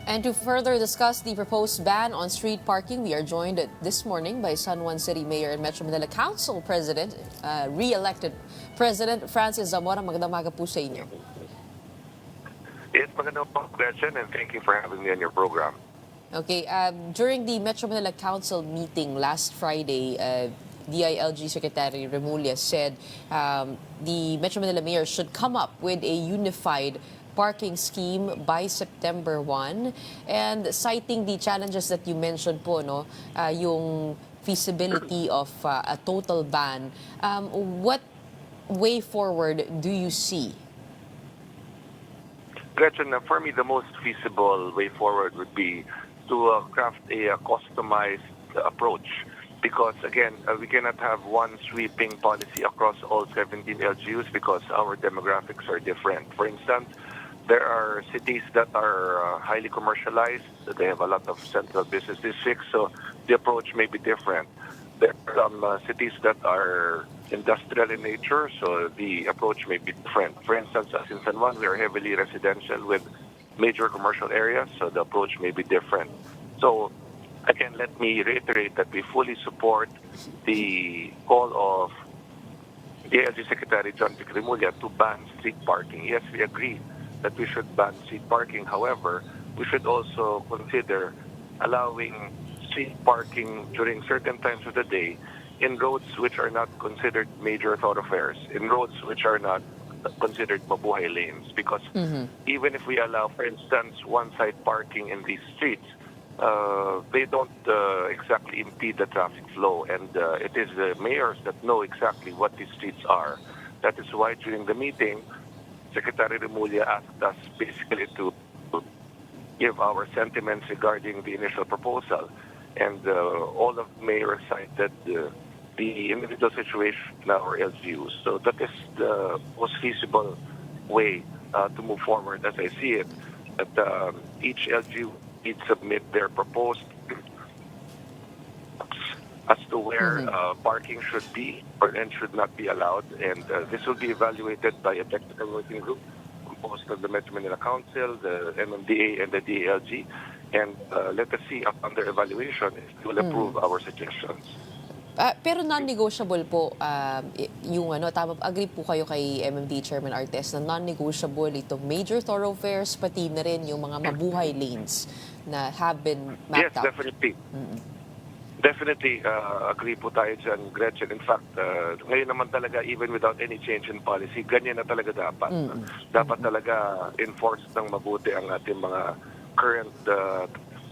And to further discuss the proposed ban on street parking, we are joined this morning by San Juan City Mayor and Metro Manila Council President, re-elected President Francis Zamora. Magandang umaga po sa inyo. Yes, magandang question and thank you for having me on your program. Okay, during the Metro Manila Council meeting last Friday, DILG Secretary Remulla said the Metro Manila Mayor should come up with a unified parking scheme by September 1, and citing the challenges that you mentioned po, no, yung feasibility of a total ban, what way forward do you see? Gretchen, for me, the most feasible way forward would be to craft a customized approach. Because, again, we cannot have one sweeping policy across all 17 LGUs because our demographics are different. For instance, there are cities that are highly commercialized. They have a lot of central business districts, so the approach may be different. There are some cities that are industrial in nature, so the approach may be different. For instance, as in San Juan, we are heavily residential with major commercial areas, so the approach may be different. So, again, let me reiterate that we fully support the call of the LG Secretary John Remulla to ban street parking. Yes, we agree that we should ban street parking. However, we should also consider allowing street parking during certain times of the day in roads which are not considered major thoroughfares, in roads which are not considered mabuhay lanes. Because even if we allow, for instance, one-side parking in these streets, they don't exactly impede the traffic flow, and it is the mayors that know exactly what these streets are. That is why during the meeting, Secretary Remulla asked us basically to give our sentiments regarding the initial proposal, and all of the mayors cited the individual situation in our LGUs. So that is the most feasible way to move forward, as I see it. That each LGU needs to submit their proposed as to where parking should be and should not be allowed. And this will be evaluated by a technical working group composed of the Metro Manila Council, the MMDA, and the DILG. And let us see upon their evaluation if they will approve our suggestions. Pero non-negotiable po, yung tama, agree po kayo kay MMD Chairman Artes na non-negotiable itong major thoroughfares, pati na rin yung mga mabuhay lanes na have been mapped out. Yes, definitely. Definitely agree po tayo dyan, Gretchen. In fact, ngayon naman talaga, even without any change in policy, ganyan na talaga dapat. Dapat talaga enforced ng mabuti ang ating mga current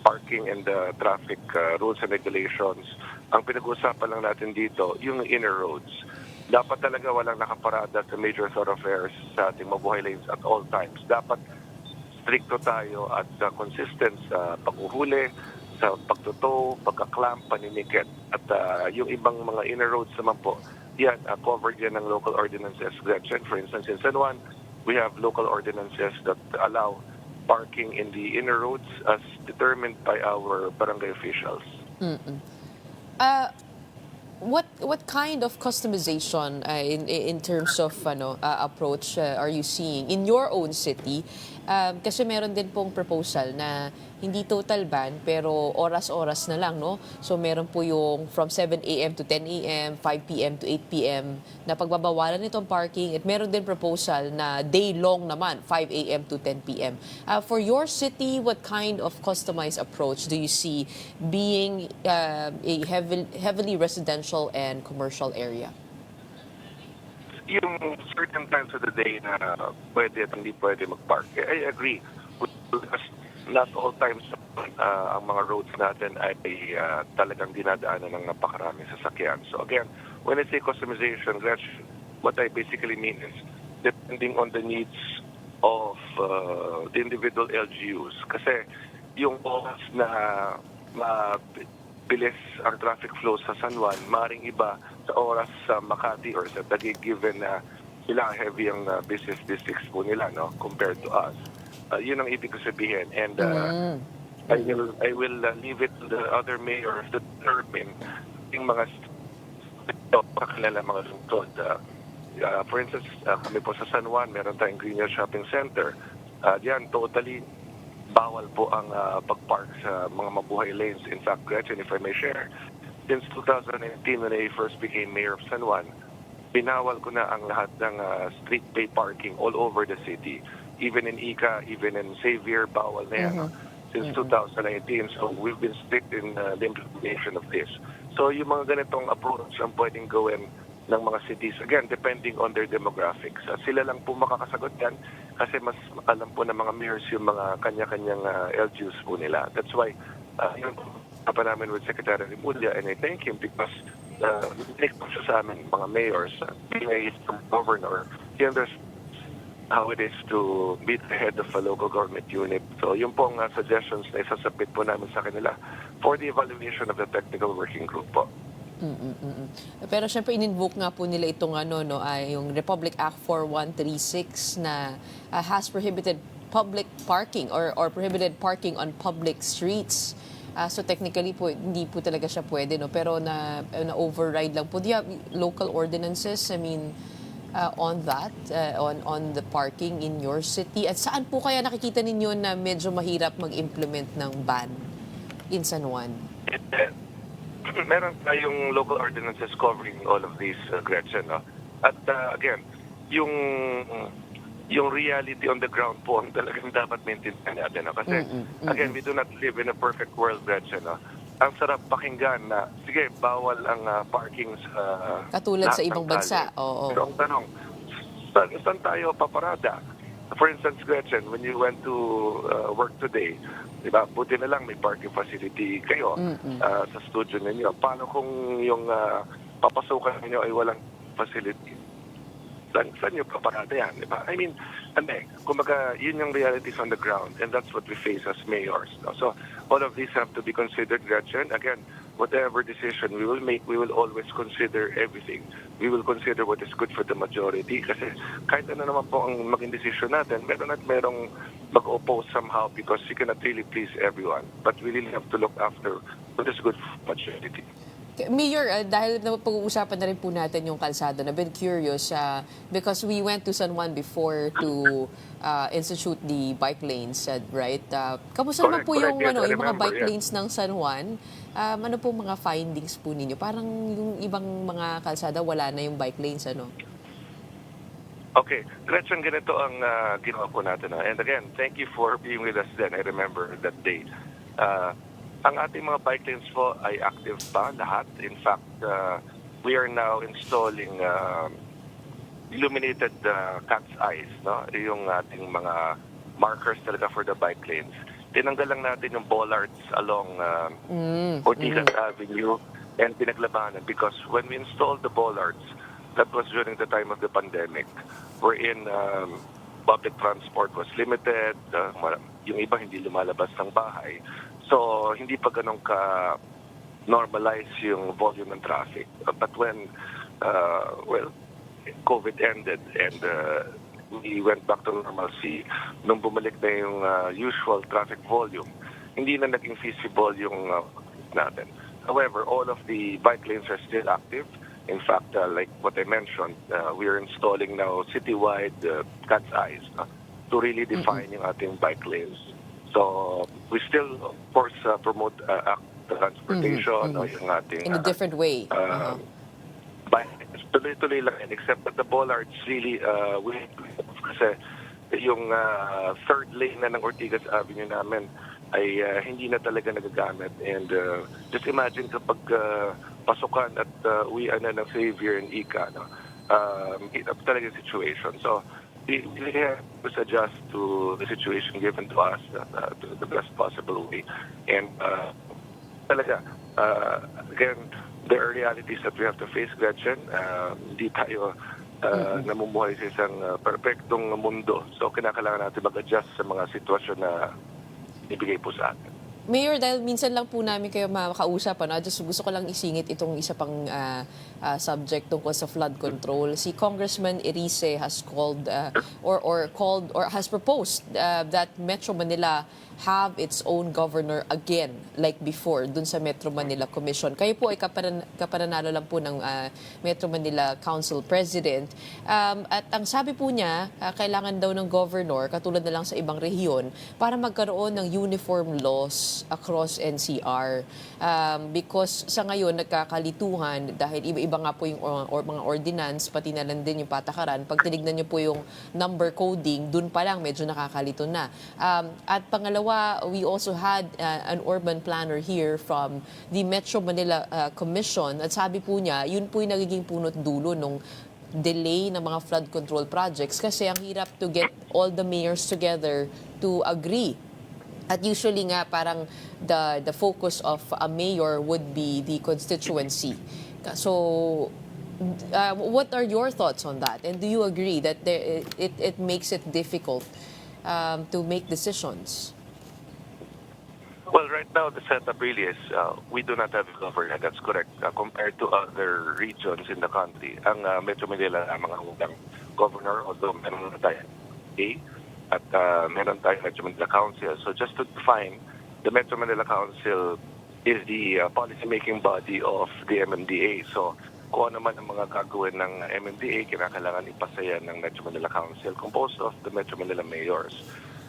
parking and traffic rules and regulations. Ang pinag-uusapan lang natin dito, yung inner roads. Dapat talaga walang nakaparada sa major thoroughfares sa ating mabuhay lanes at all times. Dapat stricto tayo at consistent sa paghuhuli, sa pagtutow, pagkaklamp, paninikit. At yung ibang mga inner roads naman po, yan, covered yan ng local ordinances. Gretchen, for instance, in San Juan, we have local ordinances that allow parking in the inner roads as determined by our barangay officials. What kind of customization in terms of approach are you seeing in your own city? Kasi meron din pong proposal na hindi total ban pero oras-oras na lang, no? So meron po yung from 7 a.m. to 10 a.m., 5 p.m. to 8 p.m. na pagbabawalan nitong parking, at meron din proposal na day long naman, 5 a.m. to 10 p.m. For your city, what kind of customized approach do you see being a heavily residential and commercial area? Yung certain times of the day na pwede at hindi pwede mag-park. I agree. Because not all times ang mga roads natin ay talagang dinadaanan ng napakaraming sasakyan. So again, when I say customization, what I basically mean is depending on the needs of the individual LGUs. Kasi yung oras na mabilis ang traffic flow sa San Juan, maring iba sa oras sa Makati or sa Taguig, given na sila heavy ang business districts po nila, no, compared to us. Yun ang ibig ko sabihin. And I will leave it to the other mayors to determine yung mga kakilala mga lungsod. For instance, kami po sa San Juan, meron tayong Green Hills Shopping Center. Yan, totally bawal po ang pag-park sa mga mabuhay lanes. In fact, Gretchen, if I may share, since 2018 when I first became mayor of San Juan, binawal ko na ang lahat ng street pay parking all over the city. Even in Ica, even in Xavier, bawal na yan. Since 2018, so we've been strict in the implementation of this. So yung mga ganitong approach ang pwedeng gawin ng mga cities, again, depending on their demographics. Sila lang po makakasagot yan kasi mas alam po ng mga mayors yung mga kanya-kanyang LGUs po nila. That's why, yun pa namin with Secretary Rimulya, and I thank him because nick po siya sa amin, mga mayors, being a governor, he understands how it is to be the head of a local government unit. So yung pong suggestions na isasabit po namin sa kanila for the evaluation of the technical working group po. Pero syempre in-invoke nga po nila itong yung Republic Act 4136 na has prohibited public parking or prohibited parking on public streets. So technically po hindi po talaga siya pwede, no, pero na override lang po. Do you have local ordinances, I mean, on that, on the parking in your city? At saan po kaya nakikita ninyo na medyo mahirap mag-implement ng ban in San Juan? Meron tayong local ordinances covering all of these, Gretchen. No? At again, yung reality on the ground po ang talagang dapat maintindihan natin. No? Kasi, again, we do not live in a perfect world, Gretchen. No? Ang sarap pakinggan na, sige, bawal ang parking sa katulad sa ibang bansa. Pero ang tanong, saan tayo paparada? For instance, Gretchen, when you went to work today, diba, buti na lang may parking facility kayo sa studio ninyo. Paano kung yung papasukan ninyo ay walang facility? Saan nyo paparada yan? Diba? I mean, kumbaga, yun yung realities on the ground, and that's what we face as mayors. No? So, all of these have to be considered, Gretchen. Again, whatever decision we will make, we will always consider everything. We will consider what is good for the majority. Kasi kahit ano naman po ang maging decision natin, meron at merong mag-oppose somehow because you cannot really please everyone. But we really have to look after what is good for majority. Mayor, dahil pag-uusapan na rin po natin yung kalsada, na been curious because we went to San Juan before to institute the bike lanes, right? Kamusta naman po yung mga bike lanes ng San Juan? Ano po mga findings po ninyo? Parang yung ibang mga kalsada, wala na yung bike lanes, ano? Okay. Gretchen, ganito ang ginawa po natin. And again, thank you for being with us then. I remember that day. Ang ating mga bike lanes po ay active pa lahat. In fact, we are now installing illuminated cat's eyes, no? Yung ating mga markers talaga for the bike lanes. Tinanggal lang natin yung bollards along Ortigas Avenue and pinaglabanan because when we installed the bollards, that was during the time of the pandemic, wherein public transport was limited, yung iba hindi lumalabas ng bahay. So, hindi pa ganun ka-normalize yung volume ng traffic. But when, COVID ended and we went back to normalcy, nung bumalik na yung usual traffic volume, hindi na naging feasible yung natin. However, all of the bike lanes are still active. In fact, like what I mentioned, we are installing now citywide cat's eyes to really define yung ating bike lanes. So, we still, of course, promote transportation, yung ating... in a different way. Tuloy-tuloy lang, except that the bollards really, kasi yung third lane na ng Ortigas Avenue namin ay hindi na talaga nagagamit. And just imagine kapag pasukan at uwian na ng Xavier and Ica, hirap talaga yung situation. So, we have to adjust to the situation given to us to the best possible way. And talaga, again, there are realities that we have to face, Gretchen. Hindi tayo namumuhay sa isang perfectong mundo. So, kinakailangan natin mag-adjust sa mga sitwasyon na ibigay po sa atin. Mayor, dahil minsan lang po namin kayo makausap, just gusto ko lang isingit itong isa pang subject tungkol sa flood control. Si Congressman Erice has called or has proposed that Metro Manila have its own governor again like before dun sa Metro Manila Commission. Kayo po ay kapananalo lang po ng Metro Manila Council President. At ang sabi po niya, kailangan daw ng governor, katulad na lang sa ibang rehiyon, para magkaroon ng uniform laws across NCR. Because sa ngayon, nagkakalituhan dahil iba-iba nga po yung mga ordinance, pati na lang din yung patakaran. Pag tinignan niyo po yung number coding, dun pa lang medyo nakakalito na. At pangalawa, we also had an urban planner here from the Metro Manila Commission. At sabi po niya, yun po yung nagiging punot dulo nung delay ng mga flood control projects kasi ang hirap to get all the mayors together to agree. At usually nga parang the focus of a mayor would be the constituency. So what are your thoughts on that? And do you agree that it makes it difficult to make decisions? Well, right now the setup really is we do not have a governor. That's correct. Compared to other regions in the country, ang Metro Manila ang mga unang governor, although meron na tayo at meron tayo Metro Manila Council. So just to define, the Metro Manila Council is the policy-making body of the MMDA. So kung ano man ang mga gagawin ng MMDA, kinakailangan ipasaya ng Metro Manila Council composed of the Metro Manila mayors.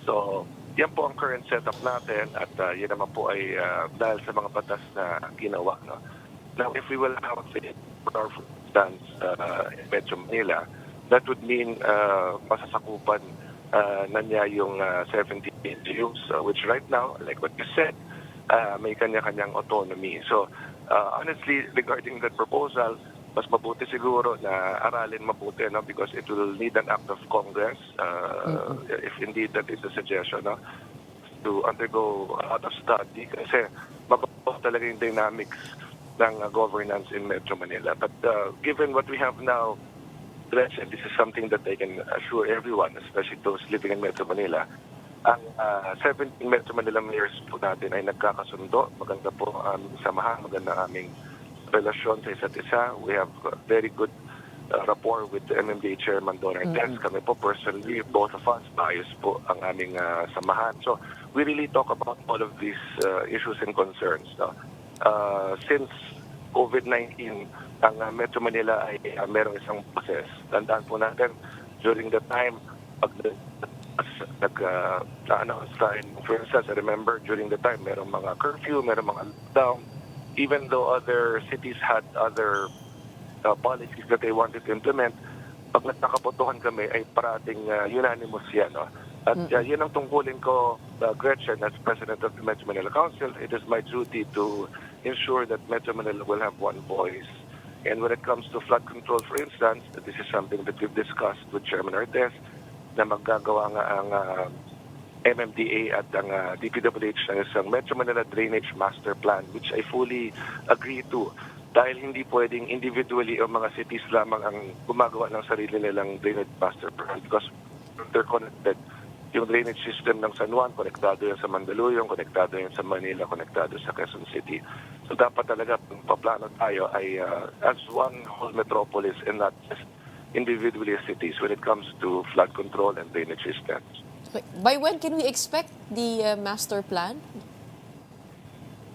So yan po ang current setup natin at yan naman po ay dahil sa mga batas na ginawa. No? Now, if we will have it for our instance in Metro Manila, that would mean masasakupan na niya yung 70 LGUs, which right now, like what you said, may kanya-kanyang autonomy. So, honestly, regarding that proposal, mas mabuti siguro na aralin mabuti, no? Because it will need an act of Congress, if indeed that is a suggestion, no? To undergo a lot of study kasi mababaw talaga yung dynamics ng governance in Metro Manila. But given what we have now, this is something that I can assure everyone, especially those living in Metro Manila. Ang 17 Metro Manila mayors po natin ay nagkakasundo. Maganda po ang samahan, maganda aming relasyon sa isa't isa. We have very good rapport with the MMDA Chairman Don Artes. Kami po personally, both of us, maayos po ang aming samahan. So we really talk about all of these issues and concerns. No? Since COVID-19, ang Metro Manila ay merong isang process. Tandaan po natin, during the time, pag nag-announce tayo, for instance, I remember during the time, merong mga curfew, merong mga lockdown, even though other cities had other policies that they wanted to implement, pag nagkakabotohan kami ay parating unanimous yan. No? At yun ang tungkulin ko, Gretchen, as President of the Metro Manila Council. It is my duty to ensure that Metro Manila will have one voice. And when it comes to flood control, for instance, this is something that we've discussed with Chairman Artes, na maggagawa nga ang MMDA at ang DPWH ng isang Metro Manila Drainage Master Plan, which I fully agree to. Dahil hindi pwedeng individually o mga cities lamang ang gumagawa ng sarili nilang drainage master plan because they're connected. Yung drainage system ng San Juan, konektado yan sa Mandaluyong, konektado yan sa Manila, konektado sa Quezon City. So dapat talaga paplano tayo ay as one whole metropolis and not just individually cities when it comes to flood control and drainage systems. By when can we expect the master plan?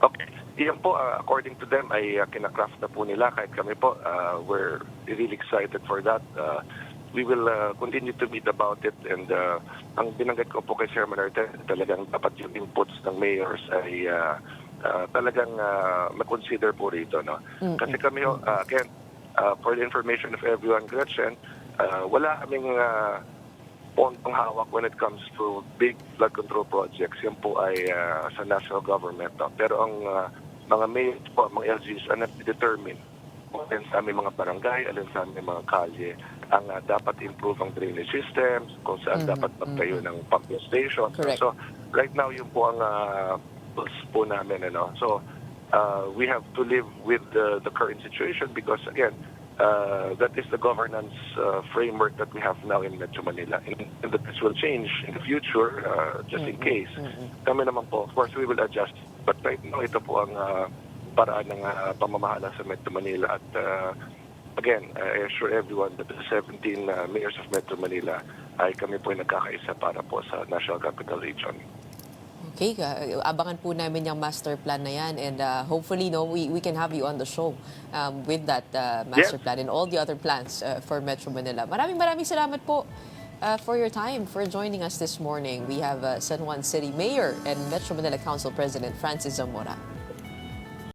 Okay. Iyan po, according to them, ay kinakraft na po nila. Kahit kami po, we're really excited for that. We will continue to meet about it. And ang binanggit ko po kay Chairman Artes, talagang dapat yung inputs ng mayors ay talagang makonsider po rito. No? Kasi kami, again, for the information of everyone, Gretchen, wala kaming pong hawak when it comes to big flood control projects. Yan po ay sa national government. No? Pero ang mga mayors po, mga LGs, ang determine alin sa aming mga barangay, alin sa aming mga kalye, ang dapat improve ang drainage systems, kung saan dapat magtayo ng pumping station. So, right now, yun po ang tools po namin. Ano? So, we have to live with the current situation because, again, that is the governance framework that we have now in Metro Manila. And that this will change in the future, just in case. Kami naman po, of course, we will adjust. But right now, ito po ang paraan ng pamamahala sa Metro Manila. At again, I assure everyone that the 17 mayors of Metro Manila ay kami po ay nagkakaisa para po sa National Capital Region. Okay, abangan po namin yung master plan na yan, and hopefully we can have you on the show with that master Yes. plan and all the other plans for Metro Manila. Maraming salamat po for your time, for joining us this morning. We have San Juan City Mayor and Metro Manila Council President Francis Zamora.